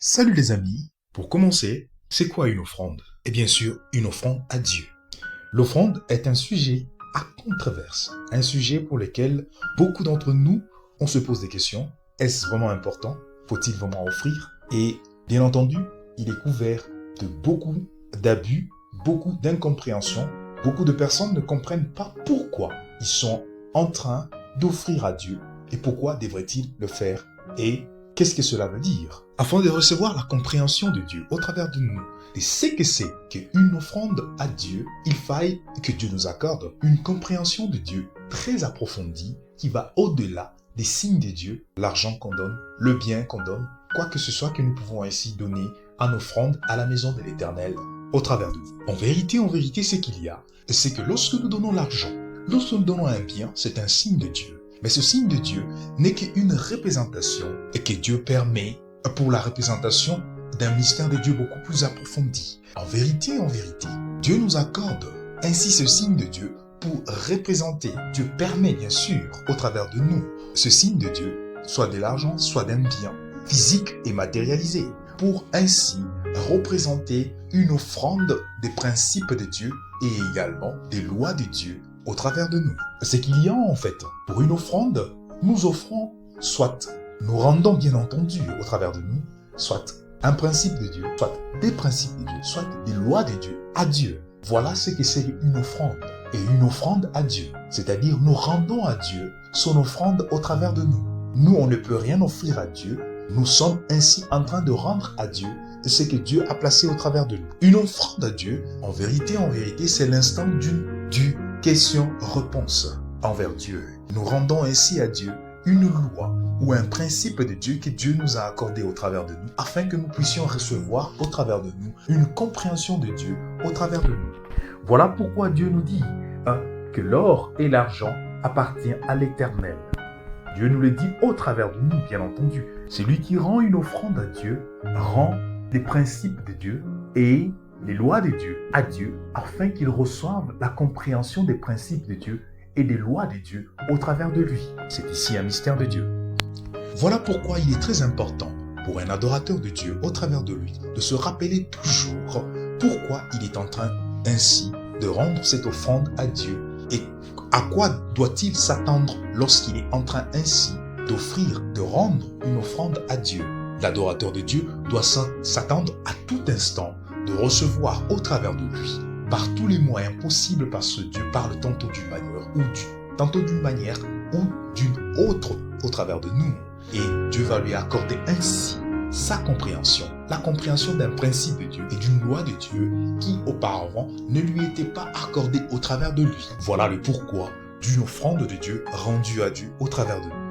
Salut les amis, pour commencer, c'est quoi une offrande? Et bien sûr, une offrande à Dieu. L'offrande est un sujet à controverse, un sujet pour lequel beaucoup d'entre nous, on se pose des questions. Est-ce vraiment important? Faut-il vraiment offrir? Et bien entendu, il est couvert de beaucoup d'abus, beaucoup d'incompréhension. Beaucoup de personnes ne comprennent pas pourquoi ils sont en train d'offrir à Dieu et pourquoi devraient-ils le faire et qu'est-ce que cela veut dire? Afin de recevoir la compréhension de Dieu au travers de nous, et c'est qu'une offrande à Dieu, il faille que Dieu nous accorde une compréhension de Dieu très approfondie qui va au-delà des signes de Dieu, l'argent qu'on donne, le bien qu'on donne, quoi que ce soit que nous pouvons ainsi donner en offrande à la maison de l'Éternel au travers de nous. En vérité, ce qu'il y a, c'est que lorsque nous donnons l'argent, lorsque nous donnons un bien, c'est un signe de Dieu. Mais ce signe de Dieu n'est qu'une représentation et que Dieu permet pour la représentation d'un mystère de Dieu beaucoup plus approfondi. En vérité, Dieu nous accorde ainsi ce signe de Dieu pour représenter. Dieu permet bien sûr au travers de nous ce signe de Dieu, soit de l'argent, soit d'un bien physique et matérialisé, pour ainsi représenter une offrande des principes de Dieu et également des lois de Dieu au travers de nous. C'est qu'il y a en fait, pour une offrande, nous offrons soit nous rendons bien entendu au travers de nous, soit un principe de Dieu, soit des principes de Dieu, soit des lois de Dieu à Dieu. Voilà ce que c'est une offrande. Et une offrande à Dieu, c'est-à-dire nous rendons à Dieu son offrande au travers de nous. Nous, on ne peut rien offrir à Dieu, nous sommes ainsi en train de rendre à Dieu ce que Dieu a placé au travers de nous. Une offrande à Dieu, en vérité, c'est l'instant du question-réponse envers Dieu. Nous rendons ainsi à Dieu une loi ou un principe de Dieu que Dieu nous a accordé au travers de nous afin que nous puissions recevoir au travers de nous une compréhension de Dieu au travers de nous. Voilà pourquoi Dieu nous dit que l'or et l'argent appartiennent à l'Éternel. Dieu nous le dit au travers de nous, bien entendu. Celui qui rend une offrande à Dieu rend les principes de Dieu et les lois de Dieu à Dieu afin qu'il reçoive la compréhension des principes de Dieu et des lois de Dieu au travers de lui. C'est ici un mystère de Dieu. Voilà pourquoi il est très important pour un adorateur de Dieu au travers de lui de se rappeler toujours pourquoi il est en train ainsi de rendre cette offrande à Dieu et à quoi doit-il s'attendre lorsqu'il est en train ainsi d'offrir, de rendre une offrande à Dieu. L'adorateur de Dieu doit s'attendre à tout instant de recevoir au travers de lui, par tous les moyens possibles, parce que Dieu parle tantôt d'une manière ou d'une autre au travers de nous. Et Dieu va lui accorder ainsi sa compréhension, la compréhension d'un principe de Dieu et d'une loi de Dieu qui auparavant ne lui était pas accordée au travers de lui. Voilà le pourquoi d'une offrande de Dieu rendue à Dieu au travers de nous.